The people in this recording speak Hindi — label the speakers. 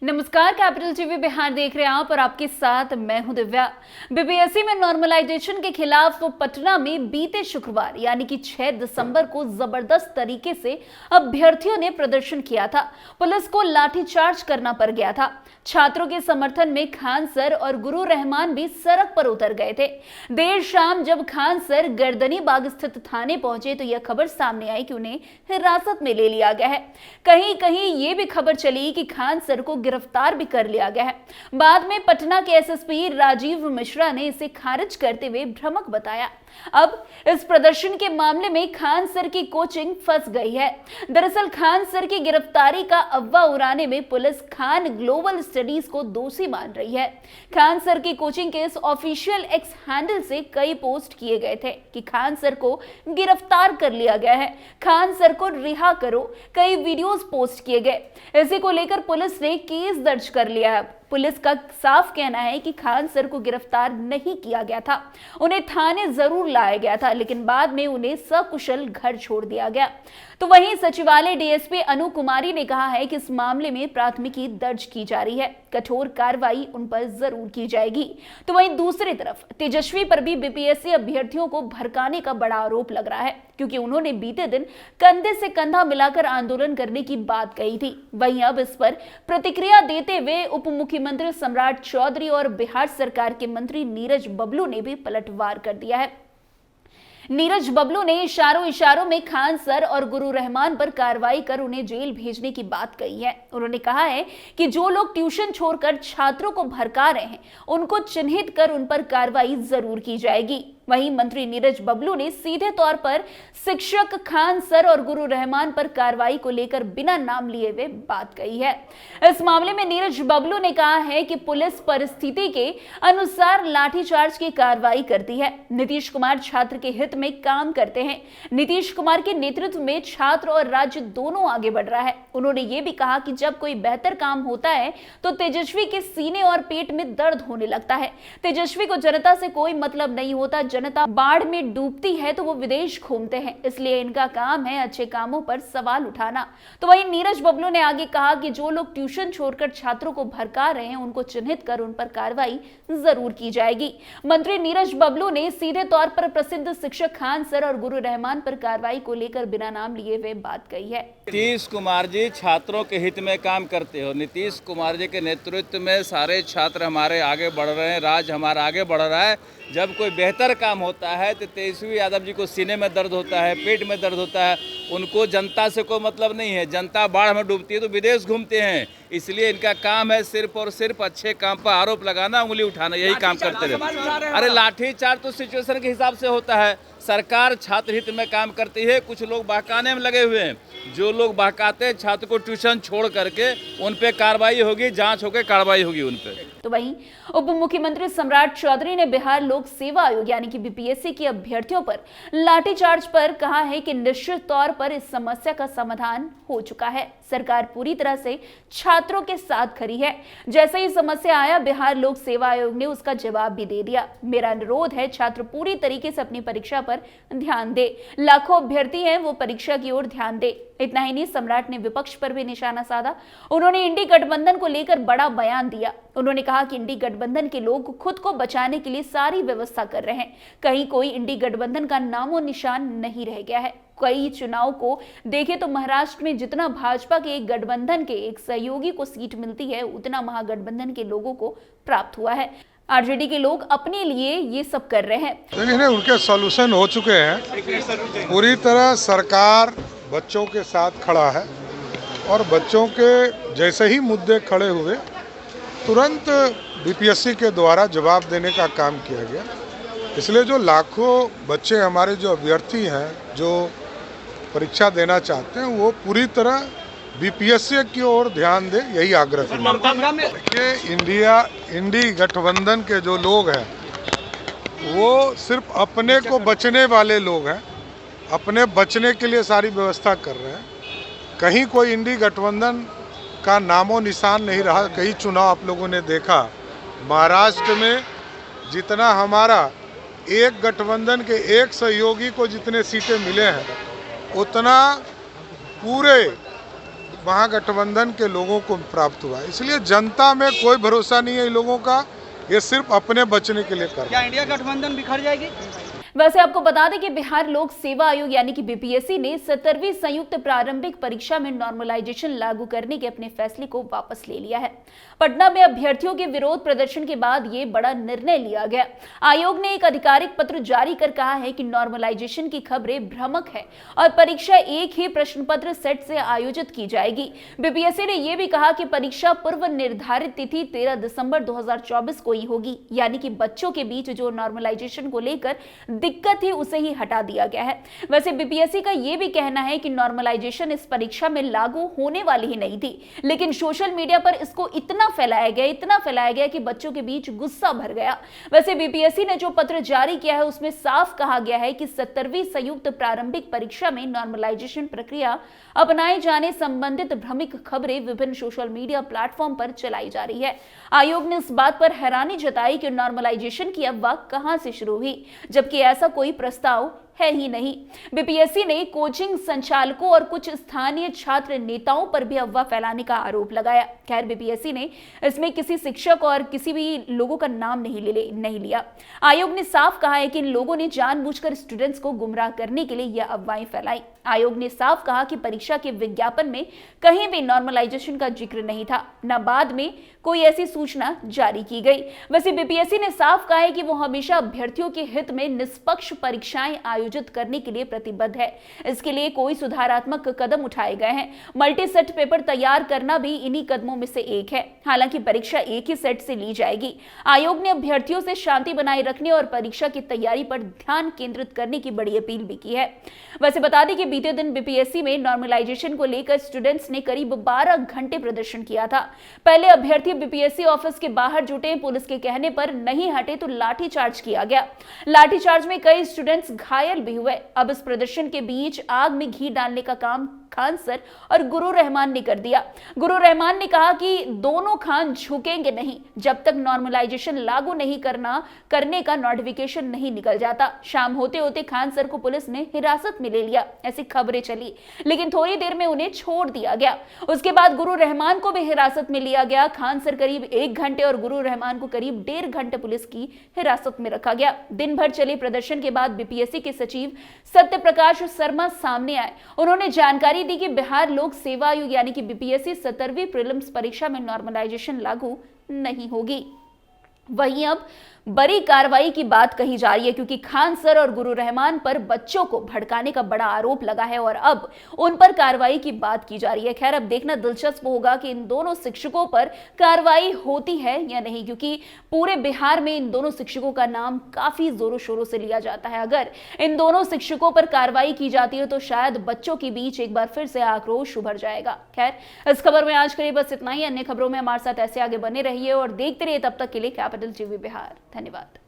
Speaker 1: नमस्कार, कैपिटल टीवी बिहार देख रहे हैं आप और आपके साथ मैं हूं दिव्या। बीपीएससी में नॉर्मलाइजेशन के खिलाफ तो पटना में बीते शुक्रवार यानी कि 6 दिसंबर को जबरदस्त तरीके से अभ्यर्थियों ने प्रदर्शन किया था। पुलिस को लाठीचार्ज करना पड़ गया था। छात्रों के समर्थन में खान सर और गुरु रहमान भी सड़क पर उतर गए थे। देर शाम जब खान सर गर्दनी बाग स्थित थाने पहुंचे तो यह खबर सामने आई कि उन्हें हिरासत में ले लिया गया है। कहीं कहीं ये भी खबर चली कि खान सर को गिरफ्तार भी कर लिया गया है। बाद में पटना के एसएसपी राजीव मिश्रा ने इसे खारिज करते हुए भ्रामक बताया। अब इस प्रदर्शन के मामले में खान सर की कोचिंग फंस गई है। दरअसल खान सर की गिरफ्तारी का अफवाह उड़ाने में पुलिस खान ग्लोबल स्टडीज को दोषी मान रही है। खान सर की कोचिंग के इस ऑफिशियल एक्स हैंडल से कई पोस्ट किए गए थे कि खान सर को गिरफ्तार कर लिया गया है, खान सर को रिहा करो। कई वीडियोस पोस्ट किए गए। इसी को लेकर पुलिस ने केस दर्ज कर लिया है। पुलिस का साफ कहना है कि खान सर को गिरफ्तार नहीं किया गया था, उन्हें थाने जरूर लाया गया था, लेकिन बाद में उन्हें सकुशल घर छोड़ दिया गया। तो वहीं सचिवालय डीएसपी अनु कुमारी ने कहा है कि इस मामले में प्राथमिकी दर्ज की जा रही है, कठोर कार्रवाई उन पर जरूर की जाएगी। तो वहीं दूसरी तरफ तेजस्वी पर भी बीपीएससी अभ्यर्थियों को भड़काने का बड़ा आरोप लग रहा है, क्योंकि उन्होंने बीते दिन कंधे से कंधा मिलाकर आंदोलन करने की बात कही थी। वहीं अब इस पर प्रतिक्रिया देते हुए उप मुख्यमंत्री सम्राट चौधरी और बिहार सरकार के मंत्री नीरज बबलू ने भी पलटवार कर दिया है। नीरज बबलू ने इशारों में खान सर और गुरु रहमान पर कार्रवाई कर उन्हें जेल भेजने की बात कही है। उन्होंने कहा है कि जो लोग ट्यूशन छोड़कर छात्रों को भड़का रहे हैं उनको चिन्हित कर उन पर कार्रवाई जरूर की जाएगी। वहीं मंत्री नीरज बबलू ने सीधे तौर पर शिक्षक खान सर और गुरु रहमान पर कार्रवाई को लेकर बिना नाम लिए हुए बात कही है। इस मामले में नीरज बबलू ने कहा है कि पुलिस परिस्थिति के अनुसार लाठीचार्ज की कार्रवाई करती है। नीतीश कुमार छात्र के हित में काम करते हैं। नीतीश कुमार के नेतृत्व में छात्र और राज्य दोनों आगे बढ़ रहा है। उन्होंने ये भी कहा कि जब कोई बेहतर काम होता है तो तेजस्वी के सीने और पेट में दर्द होने लगता है। तेजस्वी को जनता से कोई मतलब नहीं होता। जनता बाढ़ में डूबती है तो वो विदेश घूमते हैं, इसलिए इनका काम है अच्छे कामों पर सवाल उठाना। तो वहीं नीरज बबलू ने आगे कहा कि जो लोग ट्यूशन छोड़कर छात्रों को भड़का रहे हैं उनको चिन्हित कर उन पर कार्रवाई जरूर की जाएगी। मंत्री नीरज बबलू ने सीधे तौर पर प्रसिद्ध शिक्षक खान सर और गुरु रहमान पर कार्रवाई को लेकर बिना नाम लिए हुए बात कही है।
Speaker 2: नीतीश कुमार जी छात्रों के हित में काम करते हो। नीतीश कुमार जी के नेतृत्व में सारे छात्र हमारे आगे बढ़ रहे हैं, राज्य हमारा आगे बढ़ रहा है। जब कोई बेहतर काम होता है तो तेजस्वी यादव जी को सीने में दर्द होता है, पेट में दर्द होता है। उनको जनता से कोई मतलब नहीं है। जनता बाढ़ में डूबती है तो विदेश घूमते हैं, इसलिए इनका काम है सिर्फ और सिर्फ अच्छे काम पर आरोप लगाना, उंगली उठाना, यही काम करते रहते। अरे लाठीचार्ज तो सिचुएशन के हिसाब से होता है। सरकार छात्र हित में काम करती है। कुछ लोग बहकाने में लगे हुए हैं। जो लोग बहकाते हैं छात्र को ट्यूशन छोड़ करके उन पे कार्रवाई होगी, जांच होकर कार्रवाई होगी उन पे।
Speaker 1: तो वहीं उप मुख्यमंत्री सम्राट चौधरी ने बिहार लोक सेवा आयोग यानी कि बीपीएससी के अभ्यर्थियों पर लाठीचार्ज पर कहा है कि निश्चित तौर पर इस समस्या का समाधान हो चुका है। सरकार पूरी तरह से छात्रों के साथ खड़ी है। जैसे ही समस्या आया बिहार लोक सेवा आयोग ने उसका जवाब भी दे दिया। मेरा अनुरोध है छात्र पूरी तरीके से अपनी परीक्षा पर ध्यान दे। लाखों अभ्यर्थी हैं, वो परीक्षा की ओर ध्यान दे। इतना ही नहीं, सम्राट ने विपक्ष पर भी निशाना साधा। उन्होंने इंडी गठबंधन को लेकर बड़ा बयान दिया। उन्होंने कहा कि इंडी गठबंधन के लोग खुद को बचाने के लिए सारी व्यवस्था कर रहे हैं। कहीं कोई इंडी गठबंधन का नामो निशान नहीं रह गया है। कई चुनाव को देखें तो महाराष्ट्र में जितना भाजपा के एक गठबंधन के एक सहयोगी को सीट मिलती है उतना महागठबंधन के लोगों को प्राप्त हुआ है। आरजेडी के लोग अपने लिए ये सब कर रहे हैं।
Speaker 3: देखिए उनके सॉल्यूशन हो चुके हैं। पूरी तरह सरकार बच्चों के साथ खड़ा है और बच्चों के जैसे ही मुद्दे खड़े हुए तुरंत बीपीएससी के द्वारा जवाब देने का काम किया गया। इसलिए जो लाखों बच्चे हमारे जो अभ्यर्थी हैं जो परीक्षा देना चाहते हैं वो पूरी तरह बीपीएससी की ओर ध्यान दे, यही आग्रह है। देखिए इंडी गठबंधन के जो लोग हैं वो सिर्फ अपने को बचने वाले लोग हैं, अपने बचने के लिए सारी व्यवस्था कर रहे हैं। कहीं कोई इंडी गठबंधन का नामो निशान नहीं रहा। कई चुनाव आप लोगों ने देखा, महाराष्ट्र में जितना हमारा एक गठबंधन के एक सहयोगी को जितने सीटें मिले हैं उतना पूरे महागठबंधन के लोगों को प्राप्त हुआ। इसलिए जनता में कोई भरोसा नहीं है इन लोगों का, ये सिर्फ अपने बचने के लिए कर रहे हैं।
Speaker 4: क्या इंडिया गठबंधन बिखर जाएगी?
Speaker 1: वैसे आपको बता दें कि बिहार लोक सेवा आयोग यानी कि बीपीएससी ने 17वीं संयुक्त प्रारंभिक परीक्षा में नॉर्मलाइजेशन लागू करने के अपने फैसले को वापस ले लिया है। पटना में अभ्यर्थियों के विरोध प्रदर्शन के बाद ये बड़ा निर्णय लिया गया। आयोग ने एक आधिकारिक पत्र जारी कर कहा है कि नॉर्मलाइजेशन की खबरें भ्रामक है और परीक्षा एक ही प्रश्न पत्र सेट से आयोजित की जाएगी। बीपीएससी ने यह भी कहा कि परीक्षा पूर्व निर्धारित तिथि 13 दिसंबर 2024 को ही होगी, यानी कि बच्चों के बीच जो नॉर्मलाइजेशन को लेकर दिक्कत थी उसे ही हटा दिया गया है। वैसे बीपीएससी का यह भी कहना है कि नॉर्मलाइजेशन इस परीक्षा में लागू होने वाली ही नहीं थी, लेकिन सोशल मीडिया पर इसको इतना फैलाया गया कि बच्चों के बीच गुस्सा भर गया। वैसे बीपीएससी ने जो पत्र जारी किया है उसमें साफ कहा गया है कि 17वीं संयुक्त प्रारंभिक परीक्षा में नॉर्मलाइजेशन प्रक्रिया अपनाए जाने संबंधित भ्रामक खबरें विभिन्न सोशल मीडिया प्लेटफॉर्म पर चलाई जा रही है। आयोग ने इस बात पर हैरानी जताई कि नॉर्मलाइजेशन की अफवाह कहां से शुरू हुई, जबकि ऐसा कोई प्रस्ताव है ही नहीं। बीपीएससी ने कोचिंग संचालकों और कुछ स्थानीय छात्र नेताओं पर भी अफवाह फैलाने का आरोप लगाया। खैर, बीपीएससी ने इसमें किसी शिक्षक और किसी भी लोगों का नाम नहीं लिया। आयोग ने साफ कहा है कि इन लोगों ने जानबूझकर स्टूडेंट्स को गुमराह करने के लिए यह अफवाहें फैलाई। आयोग ने साफ कहा कि परीक्षा के विज्ञापन में कहीं भी नॉर्मलाइजेशन का जिक्र नहीं था, न बाद में कोई ऐसी सूचना जारी की गई। वैसे बीपीएससी ने साफ कहा है कि वो हमेशा अभ्यर्थियों के हित में निष्पक्ष परीक्षाएं आयोजित करने के लिए प्रतिबद्ध है। इसके लिए कोई सुधारात्मक कदम उठाए गए हैं। मल्टी सेट पेपर तैयार करना भी इन्हीं कदमों में से एक है। हालांकि परीक्षा एक ही सेट से ली जाएगी। आयोग ने अभ्यर्थियों से शांति बनाए रखने और परीक्षा की तैयारी पर ध्यान केंद्रित करने की बड़ी अपील भी की है। वैसे बता दें कि बीते दिन बीपीएससी में नॉर्मलाइजेशन को लेकर स्टूडेंट्स ने करीब 12 घंटे प्रदर्शन किया था। पहले अभ्यर्थी बीपीएससी ऑफिस के बाहर जुटे, पुलिस के कहने पर नहीं हटे तो लाठीचार्ज किया गया। लाठीचार्ज में कई स्टूडेंट्स घायल भी हुए। अब इस प्रदर्शन के बीच आग में घी डालने का काम खान सर और गुरु रहमान ने कर दिया। गुरु रहमान ने कहा कि दोनों खान झुकेंगे नहीं जब तक नॉर्मलाइजेशन लागू नहीं करने का नोटिफिकेशन नहीं निकल जाता। शाम होते होते खान सर को पुलिस ने हिरासत में ले लिया, ऐसी खबरें चली, लेकिन थोड़ी देर में उन्हें छोड़ दिया गया। उसके बाद गुरु रहमान को भी हिरासत में लिया गया। खान सर करीब 1 घंटे और गुरु रहमान को करीब 1.5 घंटे पुलिस की हिरासत में रखा गया। दिन भर चले प्रदर्शन के बाद बीपीएससी के सचिव सत्य प्रकाश शर्मा सामने आए। उन्होंने जानकारी दी कि बिहार लोक सेवा आयोग यानी कि बीपीएससी 17वीं प्रीलिम्स परीक्षा में नॉर्मलाइजेशन लागू नहीं होगी। वहीं अब बड़ी कार्रवाई की बात कही जा रही है, क्योंकि खान सर और गुरु रहमान पर बच्चों को भड़काने का बड़ा आरोप लगा है और अब उन पर कार्रवाई की बात की जा रही है। खैर, अब देखना दिलचस्प होगा कि इन दोनों शिक्षकों पर कार्रवाई होती है या नहीं, क्योंकि पूरे बिहार में इन दोनों शिक्षकों का नाम काफी जोरों शोरों से लिया जाता है। अगर इन दोनों शिक्षकों पर कार्रवाई की जाती है तो शायद बच्चों के बीच एक बार फिर से आक्रोश उभर जाएगा। खैर, इस खबर में आज के लिए बस इतना ही। अन्य खबरों में हमारे साथ ऐसे आगे बने रहिए और देखते रहिए। तब तक के लिए कैपिटल टीवी बिहार। धन्यवाद।